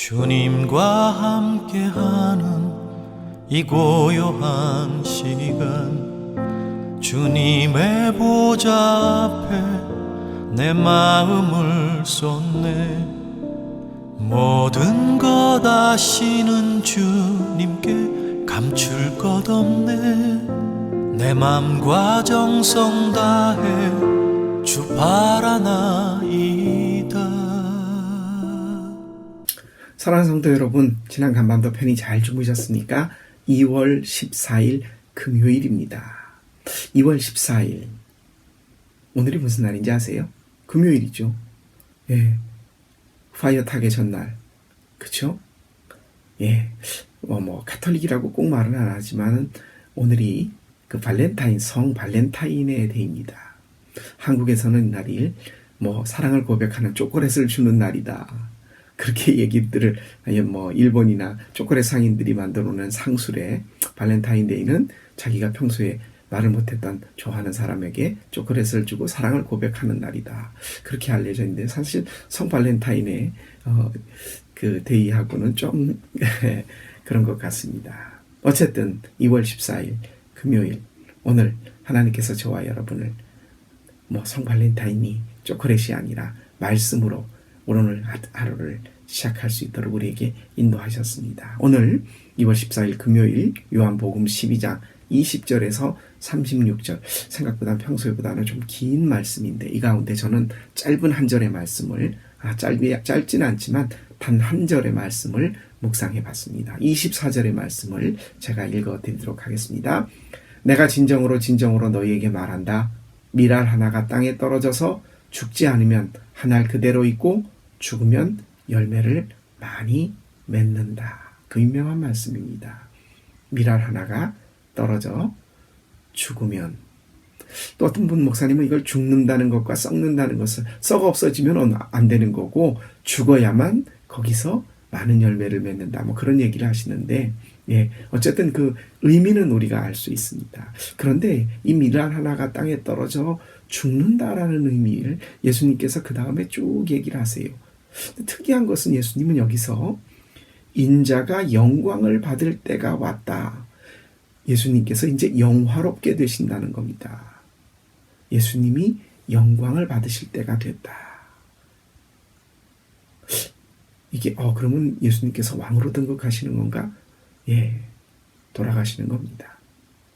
주님과 함께하는 이 고요한 시간, 주님의 보좌 앞에 내 마음을 쏟네. 모든 것 아시는 주님께 감출 것 없네. 내 맘과 정성 다해 주 바라나이다. 사랑하는 성도 여러분, 지난 간밤도 편히 잘 주무셨습니까? 2월 14일 금요일입니다. 2월 14일, 오늘이 무슨 날인지 아세요? 금요일이죠. 예, 파이어 타기 전날, 그쵸? 예, 카톨릭이라고 꼭 말은 안 하지만 오늘이 그 발렌타인, 성 발렌타인의 데이입니다. 한국에서는 이날이 사랑을 고백하는 초콜릿을 주는 날이다, 그렇게 얘기들을, 일본이나 초콜릿 상인들이 만들어 놓은 상술에 발렌타인데이는 자기가 평소에 말을 못했던 좋아하는 사람에게 초콜릿을 주고 사랑을 고백하는 날이다, 그렇게 알려져 있는데, 사실 성 발렌타인의 그 데이하고는 좀 그런 것 같습니다. 어쨌든 2월 14일 금요일, 오늘 하나님께서 저와 여러분을 성 발렌타인이 초콜릿이 아니라 말씀으로 오늘 하루를 시작할 수 있도록 우리에게 인도하셨습니다. 오늘 2월 14일 금요일 요한복음 12장 20절에서 36절, 생각보다 평소보다는 좀 긴 말씀인데, 이 가운데 저는 짧은 한 절의 말씀을, 짧지는 않지만 단 한 절의 말씀을 묵상해 봤습니다. 24절의 말씀을 제가 읽어 드리도록 하겠습니다. 내가 진정으로 너희에게 말한다. 밀알 하나가 땅에 떨어져서 죽지 않으면 한 알 그대로 있고 죽으면 열매를 많이 맺는다. 그 유명한 말씀입니다. 밀알 하나가 떨어져 죽으면, 또 어떤 분 목사님은 이걸 죽는다는 것과 썩는다는 것을, 썩어 없어지면 안 되는 거고 죽어야만 거기서 많은 열매를 맺는다, 그런 얘기를 하시는데, 어쨌든 그 의미는 우리가 알 수 있습니다. 그런데 이 밀알 하나가 땅에 떨어져 죽는다라는 의미를 예수님께서 그 다음에 쭉 얘기를 하세요. 특이한 것은 예수님은 여기서 인자가 영광을 받을 때가 왔다, 예수님께서 이제 영화롭게 되신다는 겁니다. 예수님이 영광을 받으실 때가 됐다. 이게 그러면 예수님께서 왕으로 등극하시는 건가? 돌아가시는 겁니다.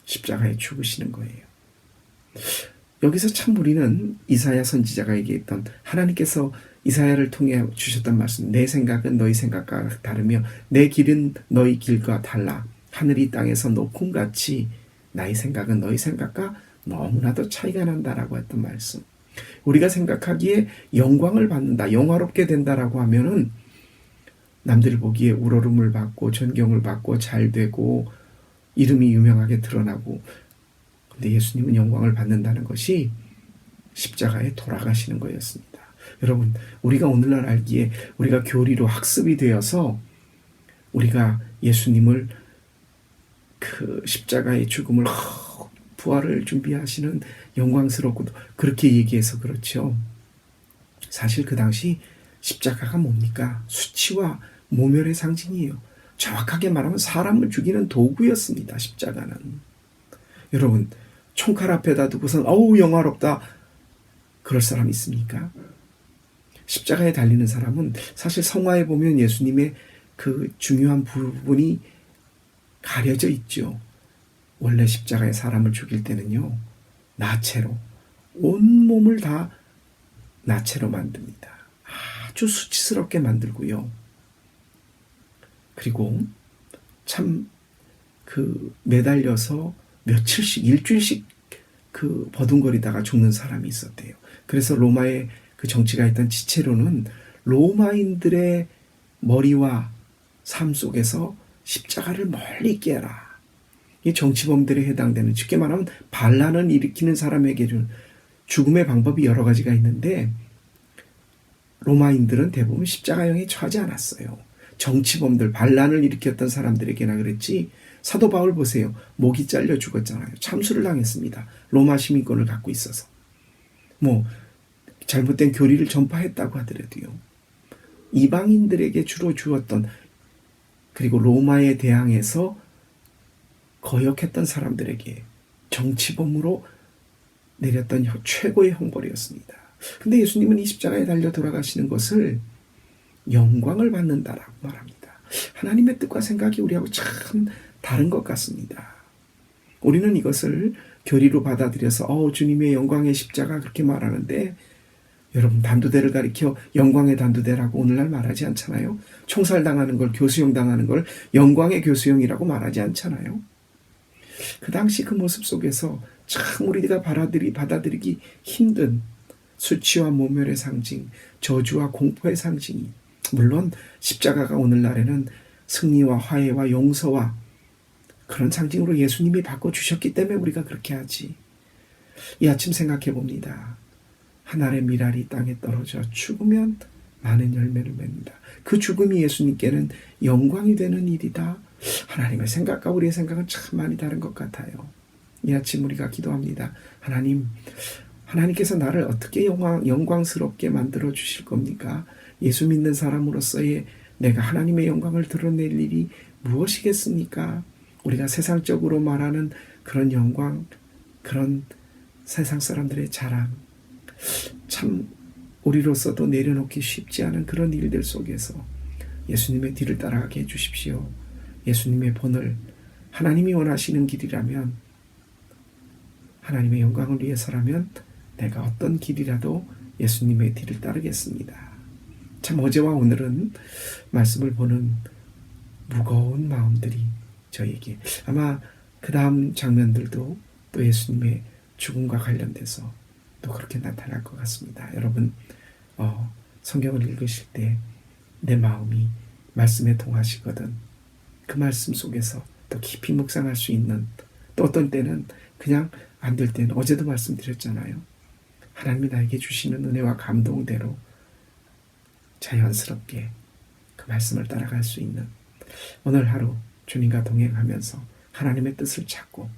십자가에 죽으시는 거예요. 여기서 참 우리는 이사야 선지자가 얘기했던, 하나님께서 이사야를 통해 주셨던 말씀, 내 생각은 너희 생각과 다르며 내 길은 너희 길과 달라. 하늘이 땅에서 높음같이 나의 생각은 너희 생각과 너무나도 차이가 난다라고 했던 말씀. 우리가 생각하기에 영광을 받는다, 영화롭게 된다라고 하면은 남들 보기에 우러름을 받고 존경을 받고 잘 되고 이름이 유명하게 드러나고, 근데 예수님은 영광을 받는다는 것이 십자가에 돌아가시는 거였습니다. 여러분, 우리가 오늘날 알기에 우리가 교리로 학습이 되어서 우리가 예수님을 그 십자가의 죽음을, 부활을 준비하시는 영광스럽고 그렇게 얘기해서 그렇죠. 사실 그 당시 십자가가 뭡니까? 수치와 모멸의 상징이에요. 정확하게 말하면 사람을 죽이는 도구였습니다, 십자가는. 여러분, 총칼 앞에다 두고선 영화롭다, 그럴 사람 있습니까? 십자가에 달리는 사람은, 사실 성화에 보면 예수님의 그 중요한 부분이 가려져 있죠. 원래 십자가에 사람을 죽일 때는요, 나체로 온몸을 다 나체로 만듭니다. 아주 수치스럽게 만들고요. 그리고 참 매달려서 며칠씩, 일주일씩 버둥거리다가 죽는 사람이 있었대요. 그래서 로마의 그 정치가 있던 지체로는 로마인들의 머리와 삶 속에서 십자가를 멀리 깨라, 이 정치범들에 해당되는, 쉽게 말하면 반란을 일으키는 사람에게 준 죽음의 방법이 여러 가지가 있는데, 로마인들은 대부분 십자가형에 처하지 않았어요. 정치범들, 반란을 일으켰던 사람들에게나 그랬지. 사도 바울 보세요. 목이 잘려 죽었잖아요. 참수를 당했습니다. 로마 시민권을 갖고 있어서. 잘못된 교리를 전파했다고 하더라도요. 이방인들에게 주로 주었던, 그리고 로마에 대항해서 거역했던 사람들에게 정치범으로 내렸던 최고의 형벌이었습니다. 근데 예수님은 이 십자가에 달려 돌아가시는 것을 영광을 받는다라고 말합니다. 하나님의 뜻과 생각이 우리하고 참 다른 것 같습니다. 우리는 이것을 교리로 받아들여서 주님의 영광의 십자가 그렇게 말하는데, 여러분 단두대를 가리켜 영광의 단두대라고 오늘날 말하지 않잖아요. 총살당하는 걸, 교수형 당하는 걸 영광의 교수형이라고 말하지 않잖아요. 그 당시 그 모습 속에서 참 우리가 받아들이기 힘든 수치와 모멸의 상징, 저주와 공포의 상징이, 물론 십자가가 오늘날에는 승리와 화해와 용서와 그런 상징으로 예수님이 바꿔주셨기 때문에 우리가 그렇게 하지. 이 아침 생각해 봅니다. 한 알의 밀알이 땅에 떨어져 죽으면 많은 열매를 맺는다. 그 죽음이 예수님께는 영광이 되는 일이다. 하나님의 생각과 우리의 생각은 참 많이 다른 것 같아요. 이 아침 우리가 기도합니다. 하나님께서 나를 어떻게 영광스럽게 만들어 주실 겁니까? 예수 믿는 사람으로서의 내가 하나님의 영광을 드러낼 일이 무엇이겠습니까? 우리가 세상적으로 말하는 그런 영광, 그런 세상 사람들의 자랑, 참 우리로서도 내려놓기 쉽지 않은 그런 일들 속에서 예수님의 뒤를 따라가게 해주십시오. 예수님의 본을, 하나님이 원하시는 길이라면, 하나님의 영광을 위해서라면 내가 어떤 길이라도 예수님의 뒤를 따르겠습니다. 참 어제와 오늘은 말씀을 보는 무거운 마음들이 저에게, 아마 그 다음 장면들도 또 예수님의 죽음과 관련돼서 또 그렇게 나타날 것 같습니다. 여러분 성경을 읽으실 때 내 마음이 말씀에 동하시거든 그 말씀 속에서 또 깊이 묵상할 수 있는, 또 어떤 때는 그냥 안 될 때는, 어제도 말씀드렸잖아요. 하나님이 나에게 주시는 은혜와 감동대로 자연스럽게 그 말씀을 따라갈 수 있는 오늘 하루 주님과 동행하면서 하나님의 뜻을 찾고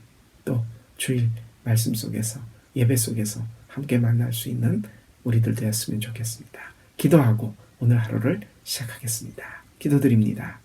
또 주일 말씀 속에서, 예배 속에서 함께 만날 수 있는 우리들 되었으면 좋겠습니다. 기도하고 오늘 하루를 시작하겠습니다. 기도드립니다.